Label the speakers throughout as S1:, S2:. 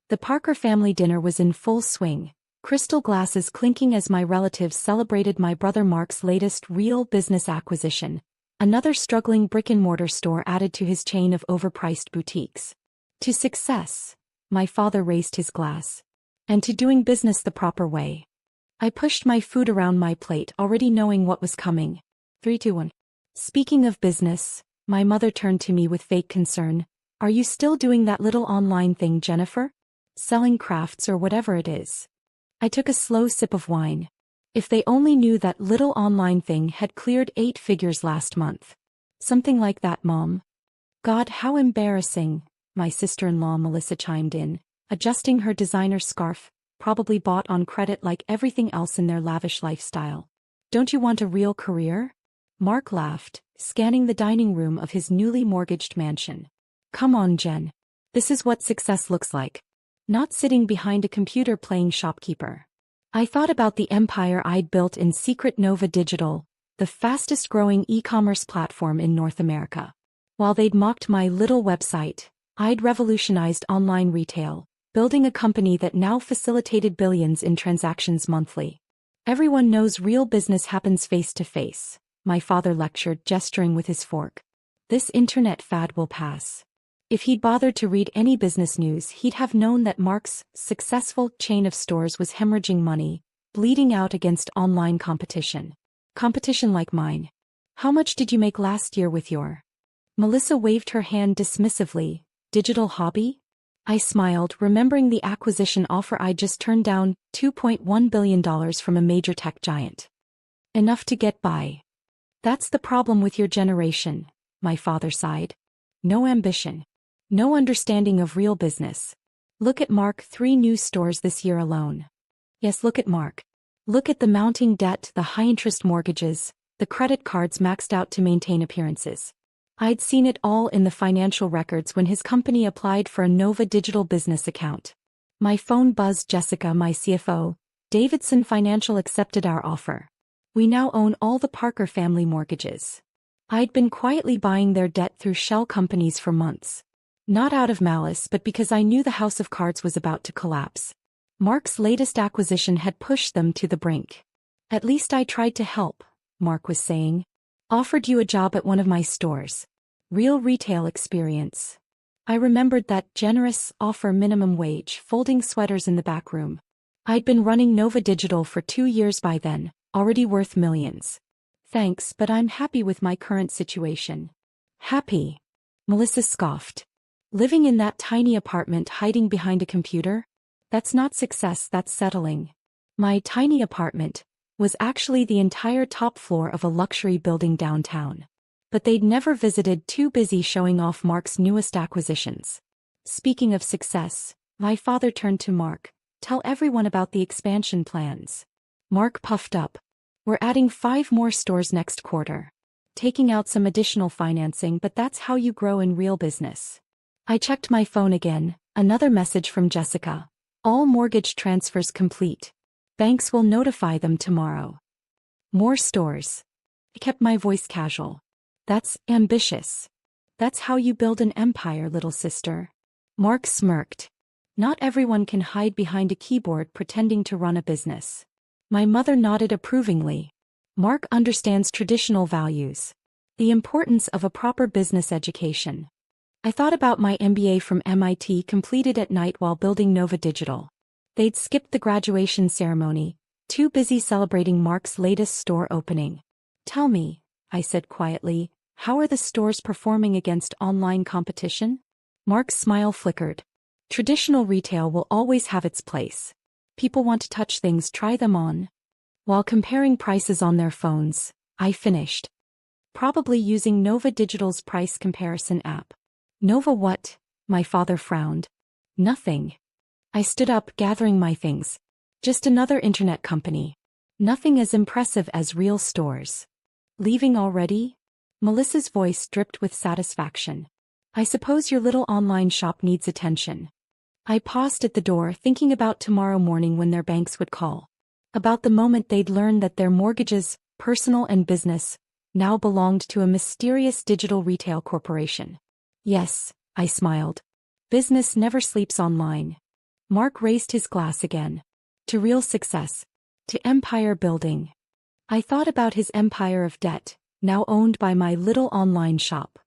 S1: The Parker family dinner was in full swing, crystal glasses clinking as my relatives celebrated my brother Mark's latest real business acquisition, another struggling brick-and-mortar store added to his chain of overpriced boutiques. To success, my father raised his glass. And to doing business the proper way. I pushed my food around my plate, already knowing what was coming. 3, 2, 1. Speaking of business, my mother turned to me with fake concern. Are you still doing that little online thing, Jennifer? Selling crafts or whatever it is. I took a slow sip of wine. If they only knew that little online thing had cleared 8 figures last month. Something like that, Mom. God, how embarrassing, my sister-in-law Melissa chimed in, adjusting her designer scarf, probably bought on credit like everything else in their lavish lifestyle. Don't you want a real career? Mark laughed, scanning the dining room of his newly mortgaged mansion. Come on, Jen. This is what success looks like. Not sitting behind a computer playing shopkeeper. I thought about the empire I'd built in secret Nova Digital, the fastest-growing e-commerce platform in North America. While they'd mocked my little website, I'd revolutionized online retail, building a company that now facilitated billions in transactions monthly. Everyone knows real business happens face-to-face, my father lectured, gesturing with his fork. This internet fad will pass. If he'd bothered to read any business news, he'd have known that Mark's successful chain of stores was hemorrhaging money, bleeding out against online competition. Competition like mine. How much did you make last year with your? Melissa waved her hand dismissively. Digital hobby? I smiled, remembering the acquisition offer I'd just turned down, $2.1 billion from a major tech giant. Enough to get by. That's the problem with your generation, my father sighed. No ambition. No understanding of real business. Look at Mark, 3 new stores this year alone. Yes, look at Mark. Look at the mounting debt, the high-interest mortgages, the credit cards maxed out to maintain appearances. I'd seen it all in the financial records when his company applied for a Nova Digital business account. My phone buzzed. Jessica, my CFO, Davidson Financial accepted our offer. We now own all the Parker family mortgages. I'd been quietly buying their debt through shell companies for months. Not out of malice, but because I knew the house of cards was about to collapse. Mark's latest acquisition had pushed them to the brink. At least I tried to help, Mark was saying. Offered you a job at one of my stores. Real retail experience. I remembered that generous offer, minimum wage, folding sweaters in the back room. I'd been running Nova Digital for 2 years by then, already worth millions. Thanks, but I'm happy with my current situation. Happy? Melissa scoffed. Living in that tiny apartment hiding behind a computer? That's not success, that's settling. My tiny apartment was actually the entire top floor of a luxury building downtown. But they'd never visited, too busy showing off Mark's newest acquisitions. Speaking of success, my father turned to Mark. Tell everyone about the expansion plans. Mark puffed up. We're adding 5 more stores next quarter. Taking out some additional financing, but that's how you grow in real business. I checked my phone again, another message from Jessica. All mortgage transfers complete. Banks will notify them tomorrow. More stores. I kept my voice casual. That's ambitious. That's how you build an empire, little sister. Mark smirked. Not everyone can hide behind a keyboard pretending to run a business. My mother nodded approvingly. Mark understands traditional values. The importance of a proper business education. I thought about my MBA from MIT completed at night while building Nova Digital. They'd skipped the graduation ceremony, too busy celebrating Mark's latest store opening. Tell me, I said quietly, how are the stores performing against online competition? Mark's smile flickered. Traditional retail will always have its place. People want to touch things, try them on. While comparing prices on their phones, I finished. Probably using Nova Digital's price comparison app. Nova what? My father frowned. Nothing. I stood up, gathering my things. Just another internet company. Nothing as impressive as real stores. Leaving already? Melissa's voice dripped with satisfaction. I suppose your little online shop needs attention. I paused at the door, thinking about tomorrow morning when their banks would call. About the moment they'd learn that their mortgages, personal and business, now belonged to a mysterious digital retail corporation. Yes, I smiled. Business never sleeps online. Mark raised his glass again. To real success. To empire building. I thought about his empire of debt, now owned by my little online shop.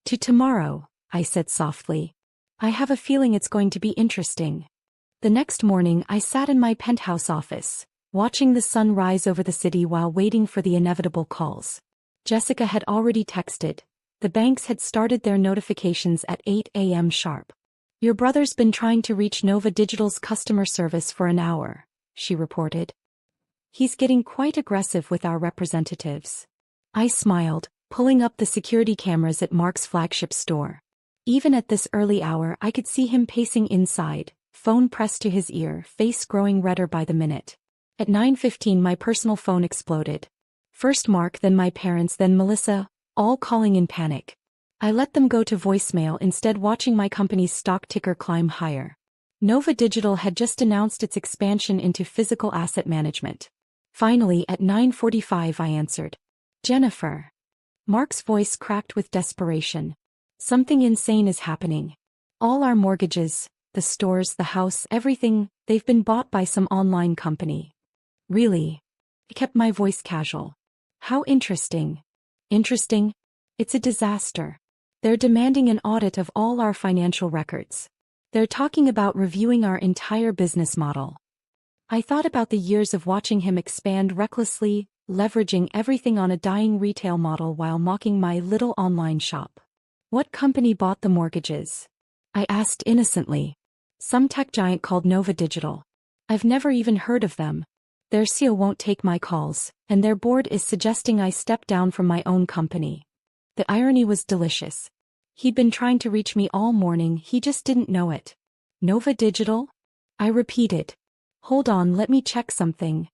S1: To tomorrow, I said softly. I have a feeling it's going to be interesting. The next morning I sat in my penthouse office, watching the sun rise over the city while waiting for the inevitable calls. Jessica had already texted. The banks had started their notifications at 8 a.m. sharp. Your brother's been trying to reach Nova Digital's customer service for an hour, she reported. He's getting quite aggressive with our representatives. I smiled, pulling up the security cameras at Mark's flagship store. Even at this early hour I could see him pacing inside, phone pressed to his ear, face growing redder by the minute. At 9:15 my personal phone exploded. First Mark, then my parents, then Melissa, all calling in panic. I let them go to voicemail, instead watching my company's stock ticker climb higher. Nova Digital had just announced its expansion into physical asset management. Finally, at 9:45 I answered. Jennifer. Mark's voice cracked with desperation. Something insane is happening. All our mortgages, the stores, the house, everything, they've been bought by some online company. Really? I kept my voice casual. How interesting. Interesting? It's a disaster. They're demanding an audit of all our financial records. They're talking about reviewing our entire business model. I thought about the years of watching him expand recklessly, leveraging everything on a dying retail model while mocking my little online shop. What company bought the mortgages? I asked innocently. Some tech giant called Nova Digital. I've never even heard of them. Their CEO won't take my calls, and their board is suggesting I step down from my own company. The irony was delicious. He'd been trying to reach me all morning, he just didn't know it. Nova Digital? I repeated. Hold on, let me check something.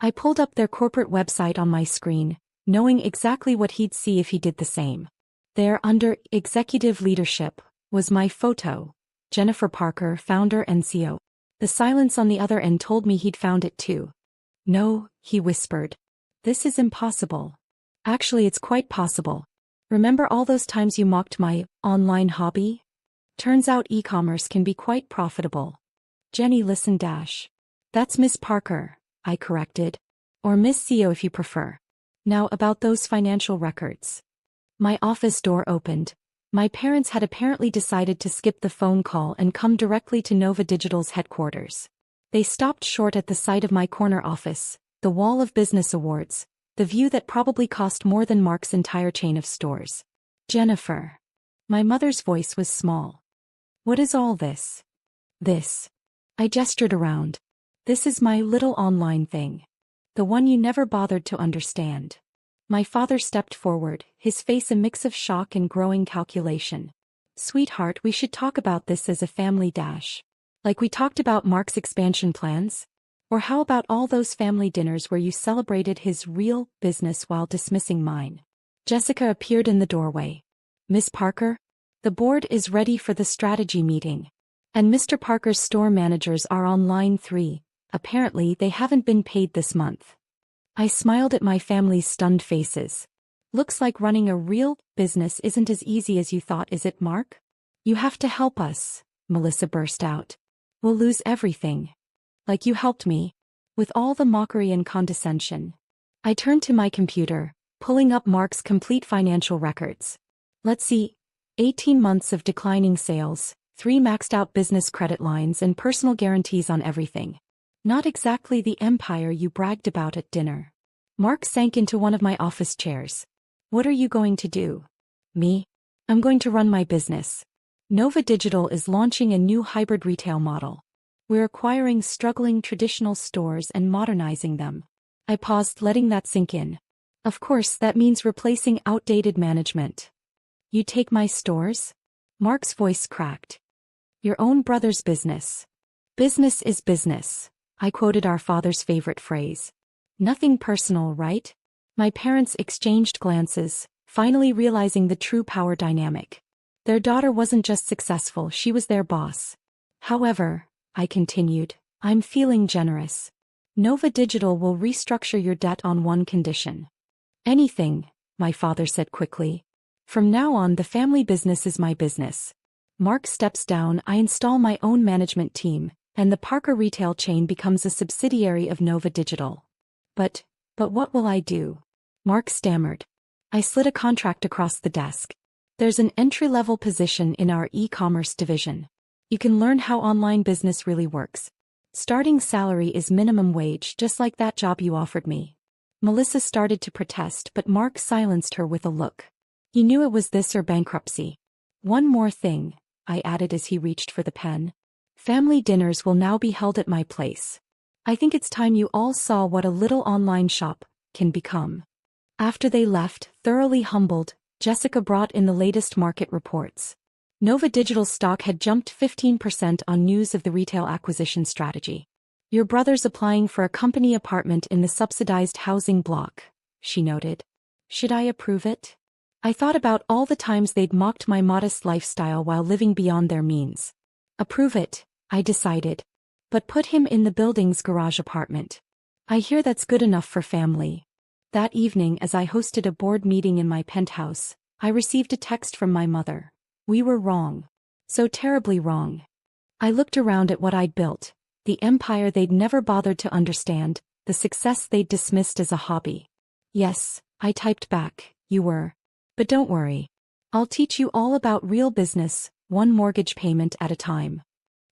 S1: I pulled up their corporate website on my screen, knowing exactly what he'd see if he did the same. There, under Executive Leadership, was my photo. Jennifer Parker, founder and CEO. The silence on the other end told me he'd found it too. No, he whispered. This is impossible. Actually, it's quite possible. Remember all those times you mocked my online hobby? Turns out e-commerce can be quite profitable. Jenny, listen dash. That's Miss Parker, I corrected. Or Miss CEO if you prefer. Now about those financial records. My office door opened. My parents had apparently decided to skip the phone call and come directly to Nova Digital's headquarters. They stopped short at the sight of my corner office, the wall of business awards, the view that probably cost more than Mark's entire chain of stores. Jennifer. My mother's voice was small. What is all this? This. I gestured around. This is my little online thing. The one you never bothered to understand. My father stepped forward, his face a mix of shock and growing calculation. Sweetheart, we should talk about this as a family dash. Like we talked about Mark's expansion plans? Or how about all those family dinners where you celebrated his real business while dismissing mine? Jessica appeared in the doorway. Miss Parker? The board is ready for the strategy meeting. And Mr. Parker's store managers are on line 3. Apparently they haven't been paid this month. I smiled at my family's stunned faces. Looks like running a real business isn't as easy as you thought, is it, Mark? You have to help us, Melissa burst out. We'll lose everything. Like you helped me. With all the mockery and condescension. I turned to my computer, pulling up Mark's complete financial records. Let's see. 18 months of declining sales, 3 maxed out business credit lines and personal guarantees on everything. Not exactly the empire you bragged about at dinner. Mark sank into one of my office chairs. What are you going to do? Me? I'm going to run my business. Nova Digital is launching a new hybrid retail model. We're acquiring struggling traditional stores and modernizing them. I paused, letting that sink in. Of course, that means replacing outdated management. You take my stores? Mark's voice cracked. Your own brother's business. Business is business. I quoted our father's favorite phrase. Nothing personal, right? My parents exchanged glances, finally realizing the true power dynamic. Their daughter wasn't just successful, she was their boss. However, I continued, I'm feeling generous. Nova Digital will restructure your debt on one condition. Anything, my father said quickly. From now on, the family business is my business. Mark steps down, I install my own management team, and the Parker retail chain becomes a subsidiary of Nova Digital. But what will I do? Mark stammered. I slid a contract across the desk. There's an entry-level position in our e-commerce division. You can learn how online business really works. Starting salary is minimum wage, just like that job you offered me. Melissa started to protest, but Mark silenced her with a look. He knew it was this or bankruptcy. One more thing, I added as he reached for the pen. Family dinners will now be held at my place. I think it's time you all saw what a little online shop can become. After they left, thoroughly humbled, Jessica brought in the latest market reports. Nova Digital stock had jumped 15% on news of the retail acquisition strategy. Your brother's applying for a company apartment in the subsidized housing block, she noted. Should I approve it? I thought about all the times they'd mocked my modest lifestyle while living beyond their means. Approve it, I decided. But put him in the building's garage apartment. I hear that's good enough for family. That evening, as I hosted a board meeting in my penthouse, I received a text from my mother. We were wrong. So terribly wrong. I looked around at what I'd built, the empire they'd never bothered to understand, the success they'd dismissed as a hobby. Yes, I typed back, you were. But don't worry. I'll teach you all about real business, one mortgage payment at a time.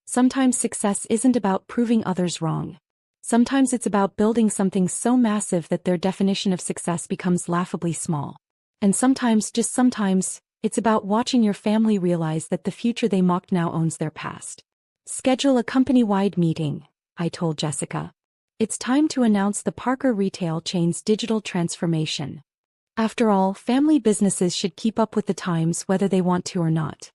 S1: Sometimes success isn't about proving others wrong. Sometimes it's about building something so massive that their definition of success becomes laughably small. And sometimes, just sometimes, it's about watching your family realize that the future they mocked now owns their past. Schedule a company-wide meeting, I told Jessica. It's time to announce the Parker retail chain's digital transformation. After all, family businesses should keep up with the times whether they want to or not.